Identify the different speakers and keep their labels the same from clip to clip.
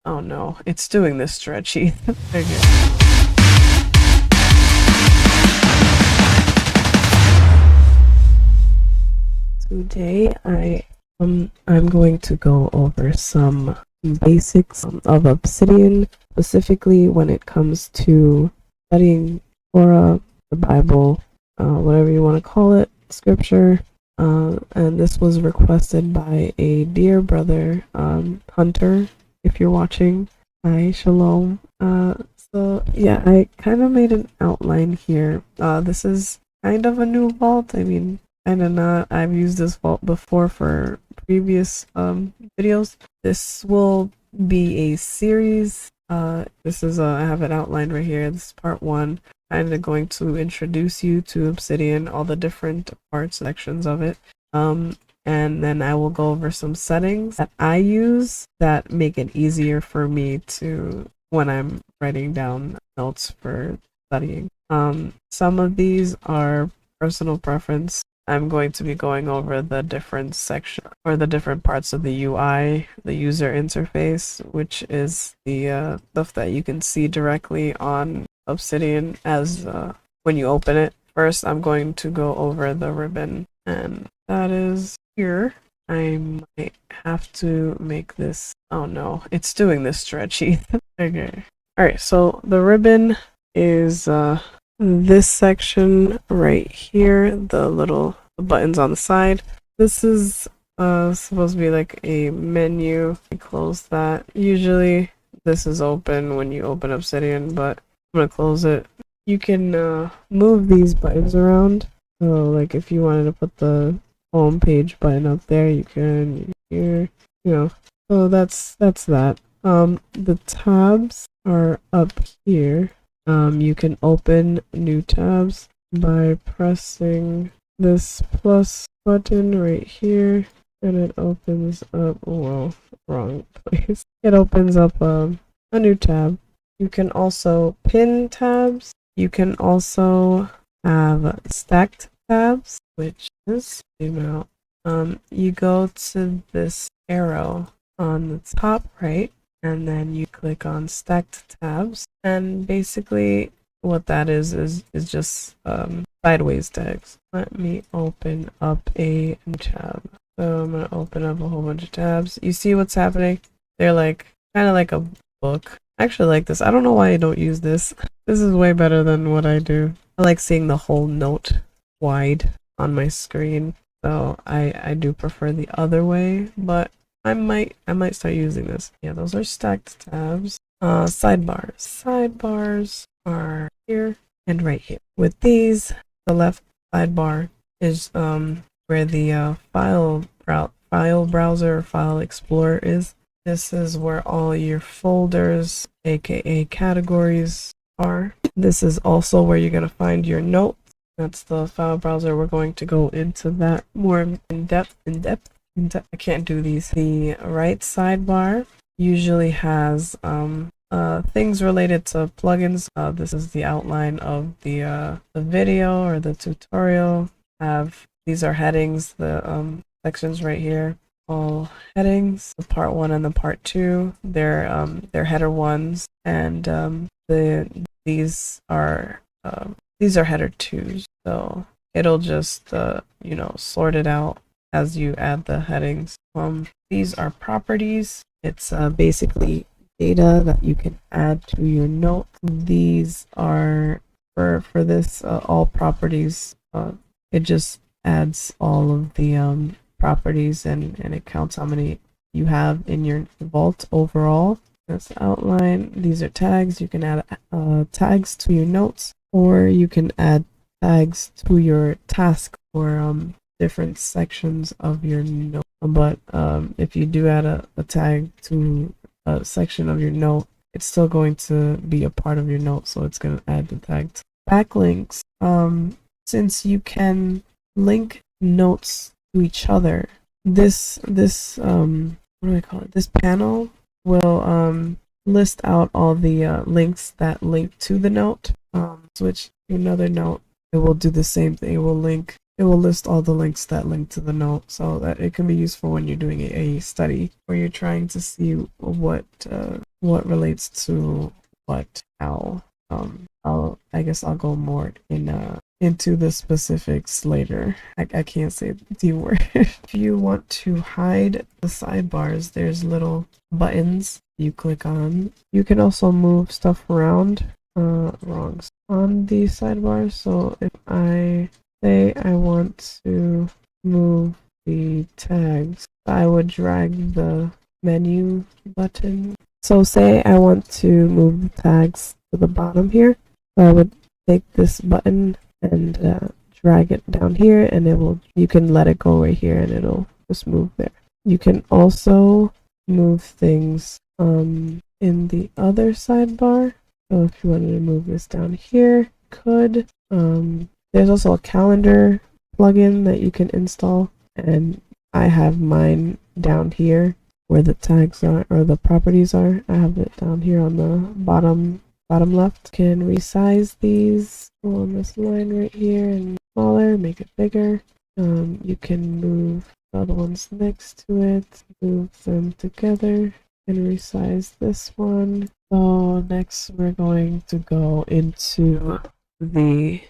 Speaker 1: Oh no, it's doing this stretchy. Okay. Today I'm going to go over some basics of Obsidian, specifically when it comes to studying Torah, the Bible, whatever you want to call it, scripture. And this was requested by a dear brother, Hunter. If you're watching, hi, shalom. So yeah, I kind of made an outline here. This is kind of a new vault. I mean, kind of not. I've used this vault before for previous videos. This will be a series. This is I have it outlined right here. This is part one. Kind of going to introduce you to Obsidian, all the different parts, sections of it. And then I will go over some settings that I use that make it easier for me to when I'm writing down notes for studying. Some of these are personal preference. I'm going to be going over the different section or the different parts of the UI, the user interface, which is the stuff that you can see directly on Obsidian as when you open it. First, I'm going to go over the ribbon, and that is here. I might have to make this. Oh no, it's doing this stretchy. Okay. Alright, so the ribbon is this section right here, the buttons on the side. This is supposed to be like a menu. I close that. Usually this is open when you open Obsidian, but I'm gonna close it. You can move these buttons around. So like if you wanted to put the home page button up there, you can here, you know. So that's that. The tabs are up here. You can open new tabs by pressing this plus button right here, and it opens up, well, wrong place. It opens up a new tab. You can also pin tabs. You can also have stacked tabs, which is, you go to this arrow on the top right, and then you click on stacked tabs, and basically what that is just sideways tags. Let me open up a new tab. So I'm gonna open up a whole bunch of tabs. You see what's happening? They're like kind of like a book. I actually like this. I don't know why I don't use this. This is way better than what I do. I like seeing the whole note wide on my screen, so I do prefer the other way, but I might start using this. Yeah, those are stacked tabs. Sidebars are here and right here. With these, the left sidebar is where the file browser, file explorer is. This is where all your folders, aka categories, are. This is also where you're gonna find your notes. That's the file browser. We're going to go into that more in depth. I can't do these. The right sidebar usually has things related to plugins. This is the outline of the video or the tutorial. These are headings. The sections right here, all headings. The part 1 and the part 2. They're header ones, and these are header 2s. So it'll just sort it out as you add the headings. These are properties. It's basically data that you can add to your note. These are for this all properties. It just adds all of the properties and it counts how many you have in your vault overall. That's the outline. These are tags. You can add tags to your notes, or you can add tags to your task or different sections of your note. But if you do add a tag to a section of your note, it's still going to be a part of your note, so it's going to add the tag to backlinks. Since you can link notes to each other, this what do I call it? This panel will list out all the links that link to the note. Switch to another note, it will do the same thing. It will link it will list all the links that link to the note, so that it can be useful when you're doing a study where you're trying to see what relates to what, how. I guess I'll go more into the specifics later. I can't say the D word. If you want to hide the sidebars, there's little buttons you click on. You can also move stuff around wrong on the sidebars. So if I say I want to move the tags, I would drag the menu button. So say I want to move the tags to the bottom here. So I would take this button and drag it down here, and you can let it go right here and it'll just move there. You can also move things in the other sidebar. So if you wanted to move this down here, you could. There's also a calendar plugin that you can install, and I have mine down here where the tags are, or the properties are. I have it down here on the bottom left. Can resize these on this line right here and smaller, make it bigger. You can move the other ones next to it, move them together, and resize this one. So next we're going to go into the,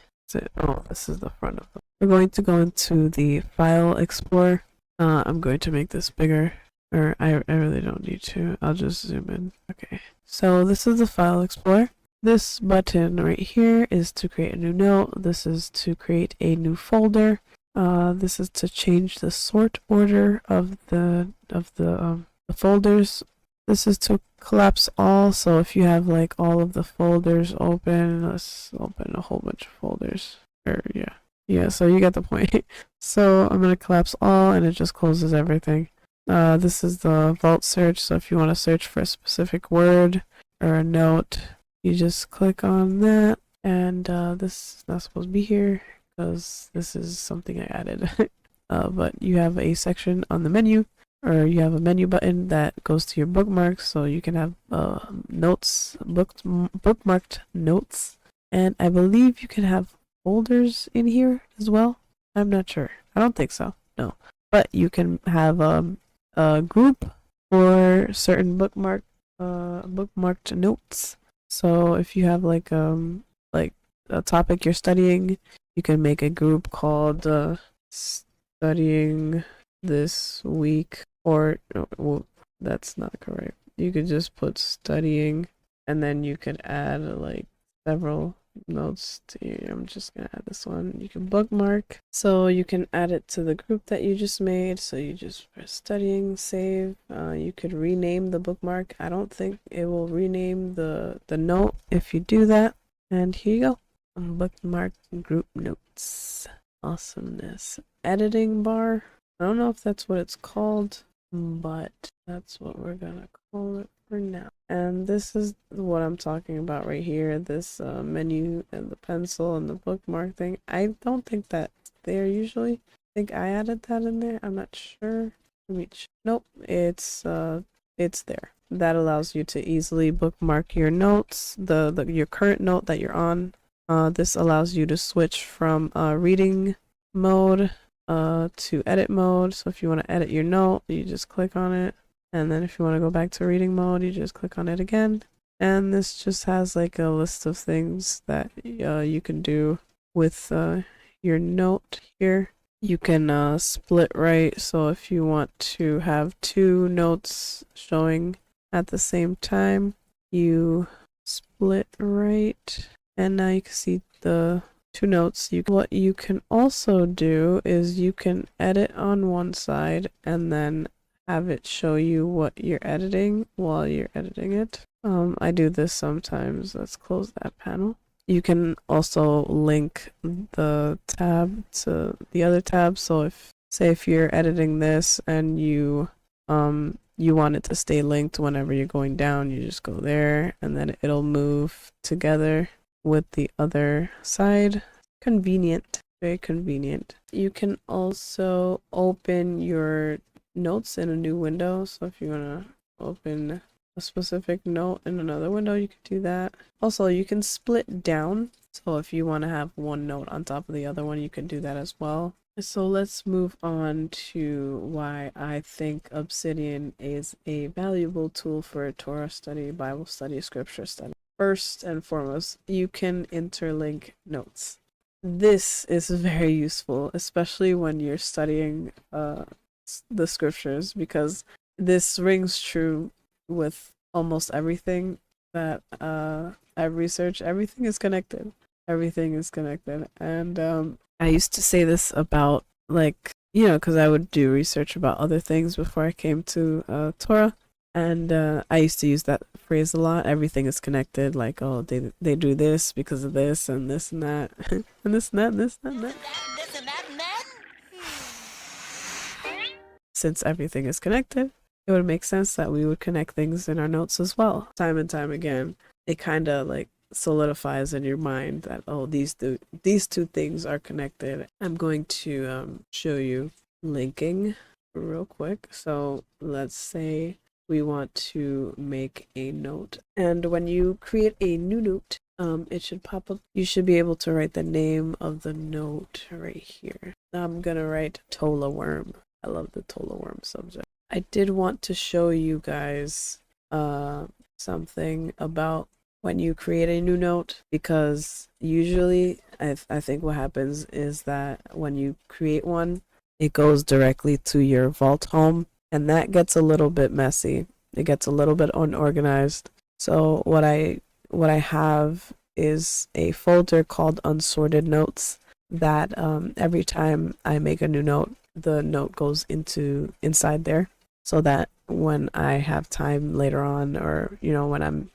Speaker 1: this is the front of them. We're going to go into the File Explorer. I'm going to make this bigger, or I really don't need to. I'll just zoom in. Okay, so this is the File Explorer. This button right here is to create a new note. This is to create a new folder. This is to change the sort order of the folders. This is to collapse all. So if you have like all of the folders open, let's open a whole bunch of folders. Or yeah. So you get the point. So I'm gonna collapse all, and it just closes everything. This is the vault search. So if you want to search for a specific word or a note, you just click on that, and this is not supposed to be here because this is something I added. But you have a section on the menu, or you have a menu button that goes to your bookmarks, so you can have notes, bookmarked notes, and I believe you can have folders in here as well. I'm not sure. I don't think so. No, but you can have a group for certain bookmarked notes. So if you have like a topic you're studying, you can make a group called studying this week, or well, that's not correct. You could just put studying, and then you could add like several notes to you. I'm just gonna add this one. You can bookmark, so you can add it to the group that you just made. So you just press studying, save. You could rename the bookmark. I don't think it will rename the note if you do that. And here you go. Bookmark group notes. Awesomeness. Editing bar. I don't know if that's what it's called, but that's what we're gonna call it for now. And this is what I'm talking about right here, this menu and the pencil and the bookmark thing. I don't think that's there usually. I think I added that in there. I'm not sure. Nope, it's there. That allows you to easily bookmark your notes, your current note that you're on. This allows you to switch from reading mode to edit mode. So if you want to edit your note, you just click on it. And then if you want to go back to reading mode, you just click on it again. And this just has like a list of things that you can do with your note here. You can split right. So if you want to have two notes showing at the same time, you split right. And now you can see the two notes. What you can also do is you can edit on one side and then have it show you what you're editing while you're editing it. I do this sometimes. Let's close that panel. You can also link the tab to the other tab. So if you're editing this and you want it to stay linked whenever you're going down, you just go there and then it'll move together with the other side. Convenient, very convenient. You can also open your notes in a new window. So if you want to open a specific note in another window, you can do that. Also, you can split down. So if you want to have one note on top of the other one, you can do that as well. So let's move on to why I think Obsidian is a valuable tool for Torah study, Bible study, scripture study. First and foremost, you can interlink notes. This is very useful, especially when you're studying the scriptures, because this rings true with almost everything that I research. Everything is connected. Everything is connected. And I used to say this about, like, because I would do research about other things before I came to Torah. And I used to use that phrase a lot. Everything is connected. Like, oh, they do this because of this and this and that. And this and that and this and that. Since everything is connected, it would make sense that we would connect things in our notes as well. Time and time again, it kind of like solidifies in your mind that, oh, these two things are connected. I'm going to show you linking real quick. So let's say we want to make a note, and when you create a new note, it should pop up. You should be able to write the name of the note right here. I'm gonna write Tola worm. I love the Tola worm subject. I did want to show you guys something about when you create a new note, because usually I think what happens is that when you create one, it goes directly to your vault home, and that gets a little bit messy. It gets a little bit unorganized. So what I have is a folder called unsorted notes that every time I make a new note, the note goes inside there, so that when I have time later on, or when I'm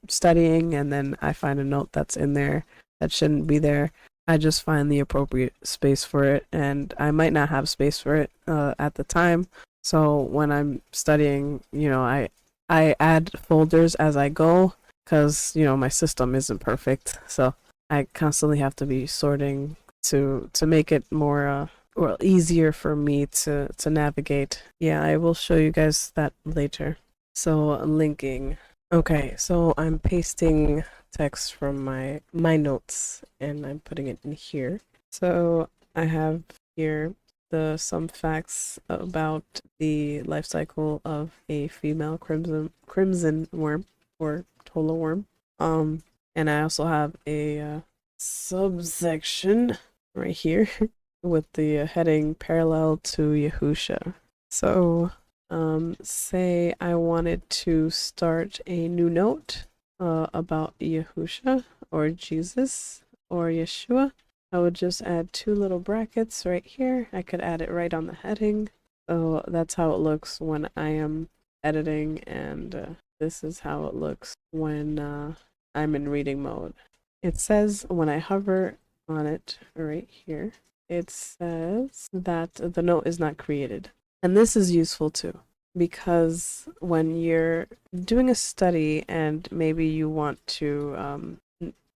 Speaker 1: studying and then I find a note that's in there that shouldn't be there, I just find the appropriate space for it. And I might not have space for it at the time, so when I'm studying, I add folders as I go, because my system isn't perfect, so I constantly have to be sorting to make it more or easier for me to navigate. Yeah, I will show you guys that later. So linking. Okay, so I'm pasting text from my notes and I'm putting it in here. So I have here some facts about the life cycle of a female crimson worm, or Tola worm. And I also have a subsection right here with the heading parallel to Yahusha. So say I wanted to start a new note about Yahusha or Jesus or Yeshua. I would just add 2 little brackets right here. I could add it right on the heading. So that's how it looks when I am editing, and this is how it looks when I'm in reading mode. It says when I hover on it right here, it says that the note is not created. And this is useful too, because when you're doing a study and maybe you want to,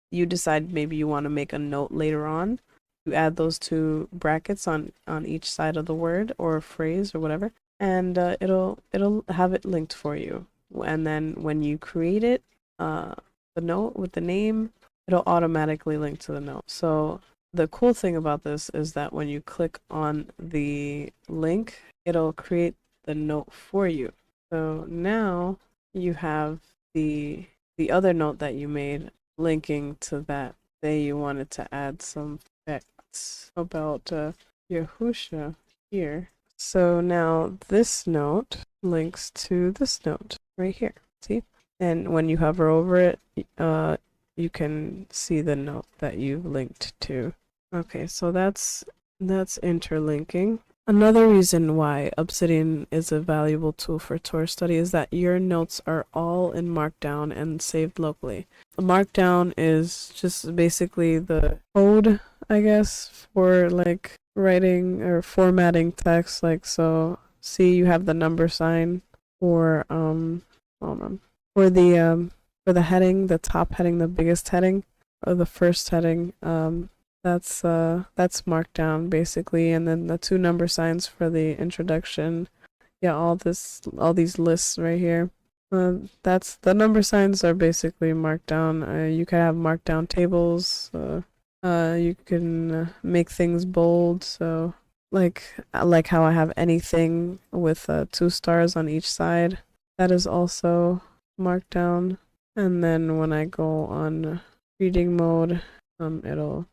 Speaker 1: you decide maybe you want to make a note later on, you add those 2 brackets on each side of the word or phrase or whatever, and it'll have it linked for you. And then when you create it, the note with the name, it'll automatically link to the note. So the cool thing about this is that when you click on the link, it'll create the note for you. So now you have the other note that you made linking to that. Say you wanted to add some facts about Yahusha here. So now this note links to this note right here. See? And when you hover over it, you can see the note that you linked to. Okay, so that's interlinking. Another reason why Obsidian is a valuable tool for Torah study is that your notes are all in Markdown and saved locally. Markdown is just basically the code, I guess, for like writing or formatting text. Like, so see, you have the number sign for hold on, for the heading, the top heading, the biggest heading, or the first heading. That's marked down basically, and then the 2 number signs for the introduction. Yeah, all these lists right here. That's the number signs are basically markdown. You can have markdown tables. You can make things bold. So like how I have anything with 2 stars on each side. That is also marked down. And then when I go on reading mode, it'll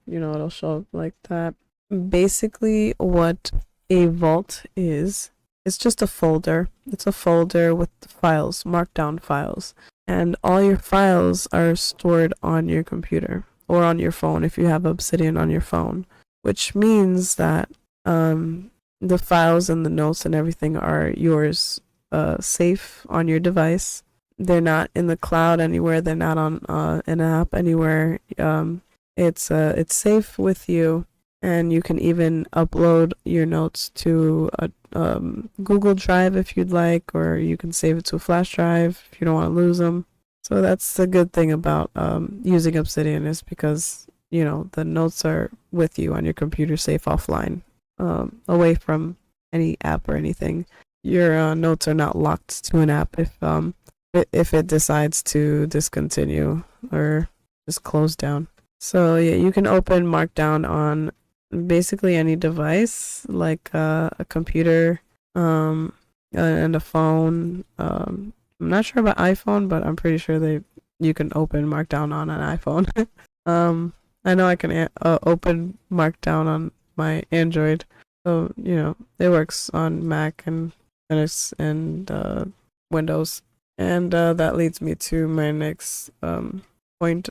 Speaker 1: show up like that. Basically, what a vault is, it's just a folder. It's a folder with files, markdown files. And all your files are stored on your computer or on your phone if you have Obsidian on your phone, which means that the files and the notes and everything are yours, safe on your device. They're not in the cloud anywhere. They're not on an app anywhere. It's safe with you, and you can even upload your notes to a Google Drive if you'd like, or you can save it to a flash drive if you don't want to lose them. So that's the good thing about using Obsidian, is because the notes are with you on your computer, safe offline, away from any app or anything. Your notes are not locked to an app if it decides to discontinue or just close down. So yeah, you can open Markdown on basically any device, like a computer, and a phone. I'm not sure about iPhone, but I'm pretty sure you can open Markdown on an iPhone. I know I can open Markdown on my Android, so it works on Mac and Linux and Windows. And that leads me to my next point.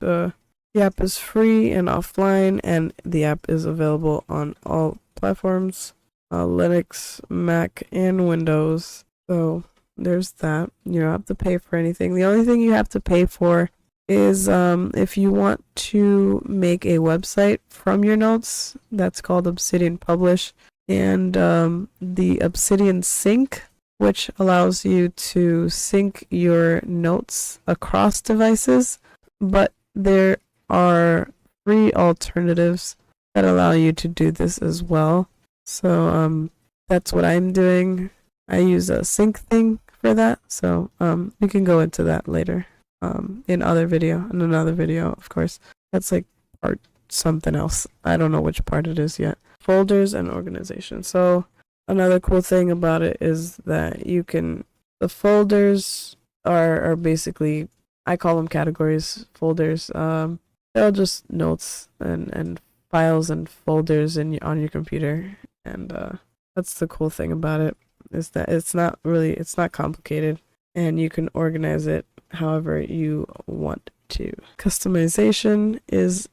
Speaker 1: The app is free and offline, and the app is available on all platforms, Linux, Mac, and Windows. So there's that. You don't have to pay for anything. The only thing you have to pay for is if you want to make a website from your notes. That's called Obsidian Publish, and the Obsidian Sync, which allows you to sync your notes across devices, but there are free alternatives that allow you to do this as well. So that's what I'm doing. I use a sync thing for that, so we can go into that later in another video, of course. That's like part something else. I don't know which part it is yet. Folders and organization. So another cool thing about it is that the folders are basically, I call them categories, folders. They're just notes and files and folders on your computer, and that's the cool thing about it, is that it's not complicated, and you can organize it however you want to. Customization is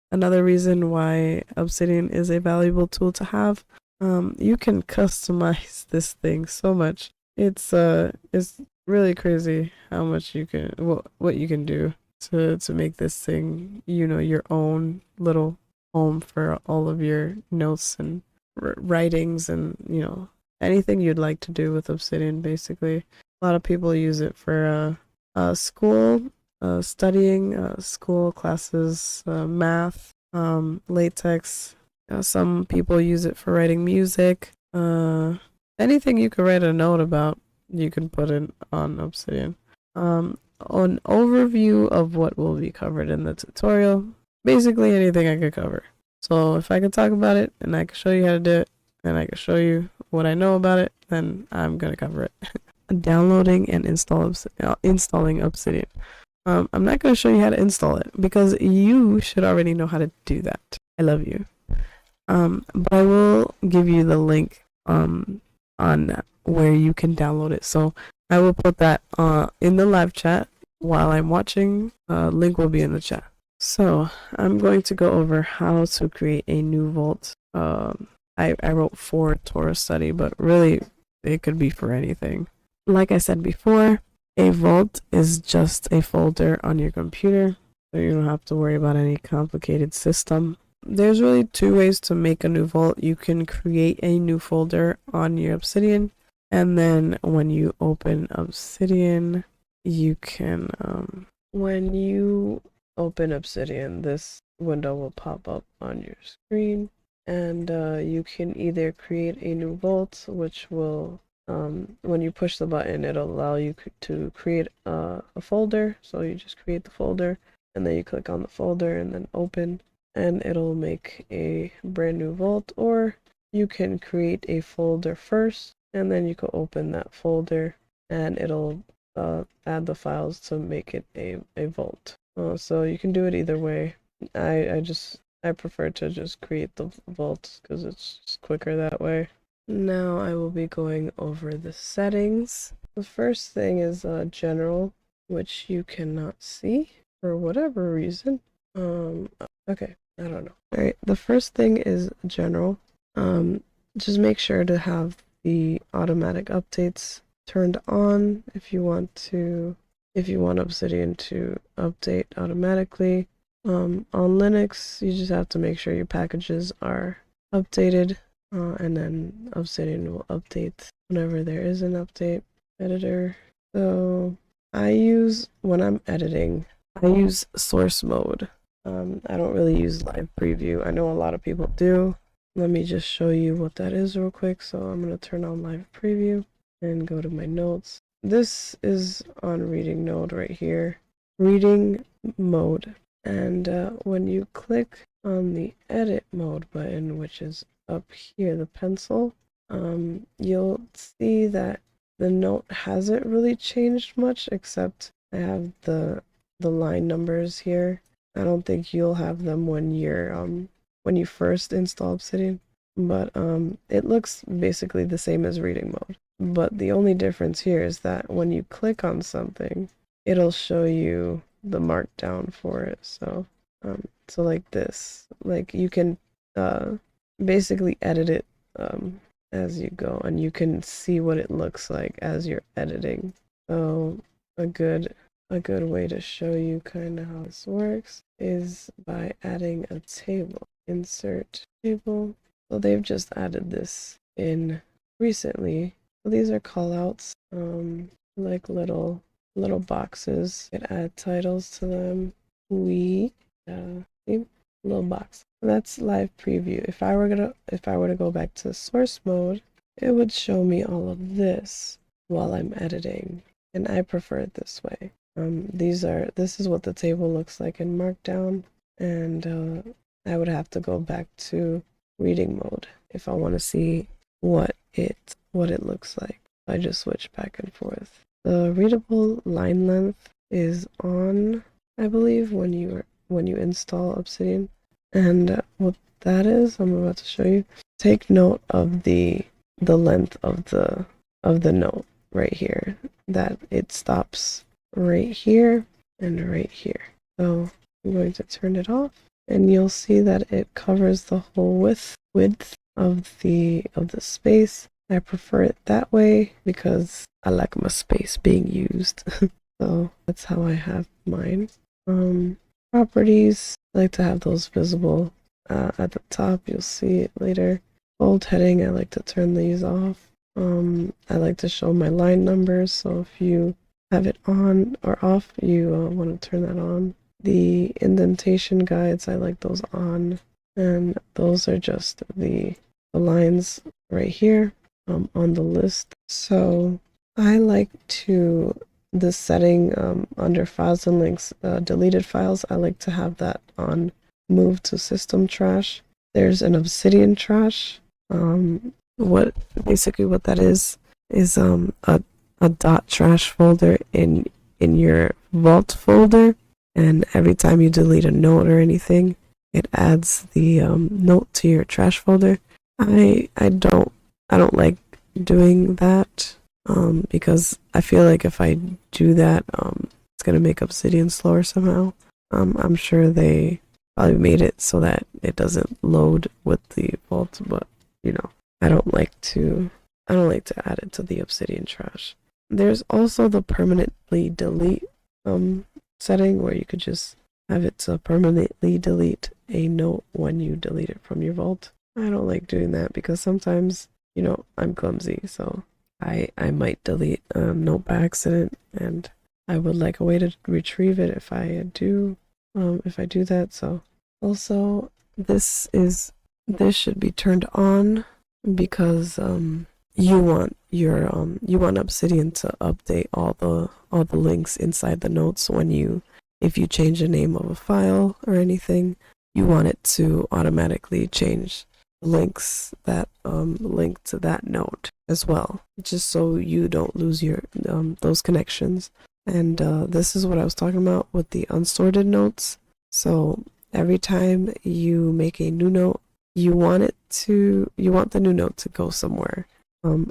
Speaker 1: another reason why Obsidian is a valuable tool to have. You can customize this thing so much. It's really crazy how much what you can do to make this thing, your own little home for all of your notes and writings and, anything you'd like to do with Obsidian, basically. A lot of people use it for school, studying, school classes, math, latex. Some people use it for writing music. Anything you could write a note about, you can put it on Obsidian. An overview of what will be covered in the tutorial. Basically anything I could cover. So if I could talk about it and I can show you how to do it and I can show you what I know about it, then I'm gonna cover it. Downloading and installing Obsidian. I'm not gonna show you how to install it because you should already know how to do that. I love you. But I will give you the link on where you can download it. So I will put that in the live chat while I'm watching. Link will be in the chat. So I'm going to go over how to create a new vault. I wrote for Torah study, but really it could be for anything. Like I said before, a vault is just a folder on your computer, so you don't have to worry about any complicated system. There's really 2 ways to make a new vault. You can create a new folder on your Obsidian, and then when you open Obsidian, you can, when you open Obsidian, this window will pop up on your screen, and you can either create a new vault, which will when you push the button, it'll allow you to create a folder. So you just create the folder, and then you click on the folder and then open, and it'll make a brand new vault. Or you can create a folder first, and then you can open that folder, and it'll add the files to make it a vault. So you can do it either way. I prefer to just create the vault because it's just quicker that way. Now I will be going over the settings. The first thing is general, which you cannot see for whatever reason. Okay, I don't know. All right, the first thing is general. Just make sure to have the automatic updates turned on if you want Obsidian to update automatically. On Linux, you just have to make sure your packages are updated, and then Obsidian will update whenever there is an update. Editor. So when I'm editing, I use source mode. I don't really use live preview. I know a lot of people do. Let me just show you what that is real quick. So I'm going to turn on live preview and go to my notes. This is on reading mode right here. Reading mode. And when you click on the edit mode button, which is up here, the pencil, you'll see that the note hasn't really changed much, except I have the line numbers here. I don't think you'll have them when you first install Obsidian, but it looks basically the same as reading mode. But the only difference here is that when you click on something, it'll show you the markdown for it. So like this, like you can basically edit it as you go, and you can see what it looks like as you're editing. So a good way to show you kind of how this works is by adding a table. Insert table. So they've just added this in recently. So these are callouts, like little boxes. You can add titles to them. Little box. That's live preview. If I were to go back to source mode, it would show me all of this while I'm editing, and I prefer it this way. This is what the table looks like in Markdown, and I would have to go back to reading mode if I want to see what it looks like. I just switch back and forth. The readable line length is on, I believe, when you install Obsidian, and what that is, I'm about to show you. Take note of the length of the note right here, that it stops right here and right here. So I'm going to turn it off, and you'll see that it covers the whole width of the space. I prefer it that way because I like my space being used. So that's how I have mine. Properties, I like to have those visible at the top. You'll see it later. Bold heading, I like to turn these off. I like to show my line numbers, so if you have it on or off, you want to turn that on. The indentation guides, I like those on, and those are just the lines right here on the list. So I like to, the setting under files and links, deleted files, I like to have that on move to system trash. There's an Obsidian trash. What that is a dot trash folder in your vault folder, and every time you delete a note or anything, it adds the note to your trash folder. I don't like doing that because I feel like if I do that, it's gonna make Obsidian slower somehow. I'm sure they probably made it so that it doesn't load with the vault, but I don't like to add it to the Obsidian trash. There's also the permanently delete setting, where you could just have it to permanently delete a note when you delete it from your vault. I don't like doing that because sometimes, I'm clumsy, so I might delete a note by accident, and I would like a way to retrieve it if I do that. So also this should be turned on because you want you want Obsidian to update all the links inside the notes when if you change the name of a file or anything, you want it to automatically change the links that link to that note as well, just so you don't lose your those connections. And this is what I was talking about with the unsorted notes. So every time you make a new note, you want the new note to go somewhere.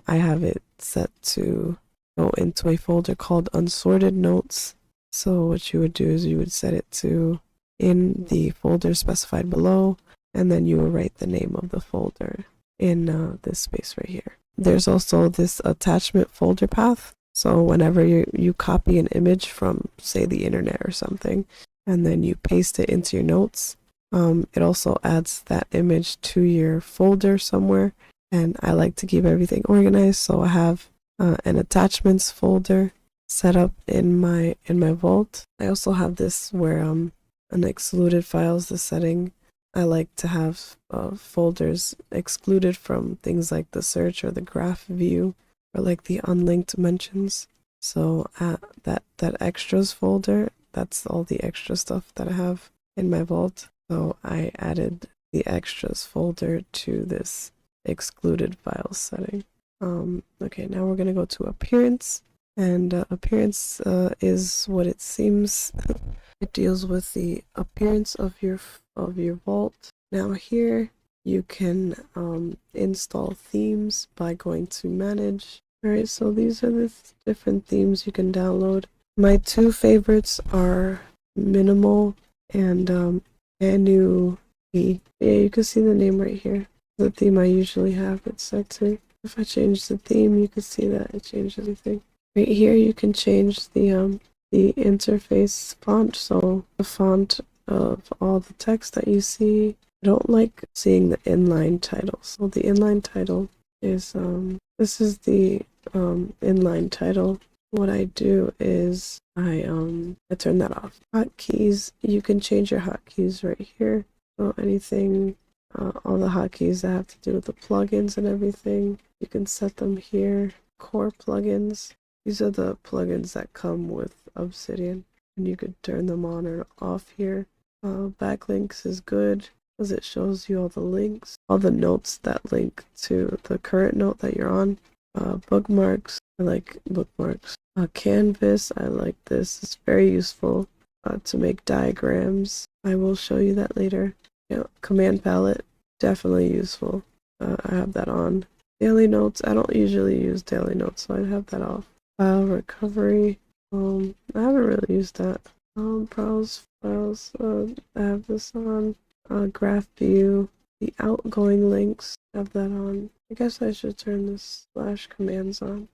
Speaker 1: I have it set to go into a folder called unsorted notes. So what you would do is you would set it to in the folder specified below, and then you will write the name of the folder in this space right here. There's also this attachment folder path. So whenever you copy an image from, say, the internet or something, and then you paste it into your notes, it also adds that image to your folder somewhere. And I like to keep everything organized, so I have an attachments folder set up in my vault. I also have this where an excluded files, the setting. I like to have folders excluded from things like the search or the graph view or like the unlinked mentions. So that extras folder, that's all the extra stuff that I have in my vault. So I added the extras folder to this excluded files setting. Okay, now we're gonna go to appearance, and appearance is what it seems. It deals with the appearance of your vault. Now here you can install themes by going to manage. Alright, so these are the different themes you can download. My two favorites are minimal and Anu. Yeah, you can see the name right here. The theme I usually have it set to. If I change the theme, you can see that it changed everything. Right here you can change the interface font, so the font of all the text that you see. I don't like seeing the inline title. So the inline title is this is the inline title. What I do is I turn that off. Hotkeys, you can change your hotkeys right here. So anything, all the hotkeys that have to do with the plugins and everything, you can set them here. Core plugins, these are the plugins that come with Obsidian, and you could turn them on or off here. Backlinks is good because it shows you all the links, all the notes that link to the current note that you're on. Bookmarks, I like bookmarks. Canvas, I like this. It's very useful to make diagrams. I will show you that later. Command palette, definitely useful. I have that on. Daily notes, I don't usually use daily notes, so I have that off. File recovery, I haven't really used that. Browse files, I have this on. Graph view, the outgoing links, I have that on. I guess I should turn this / commands on.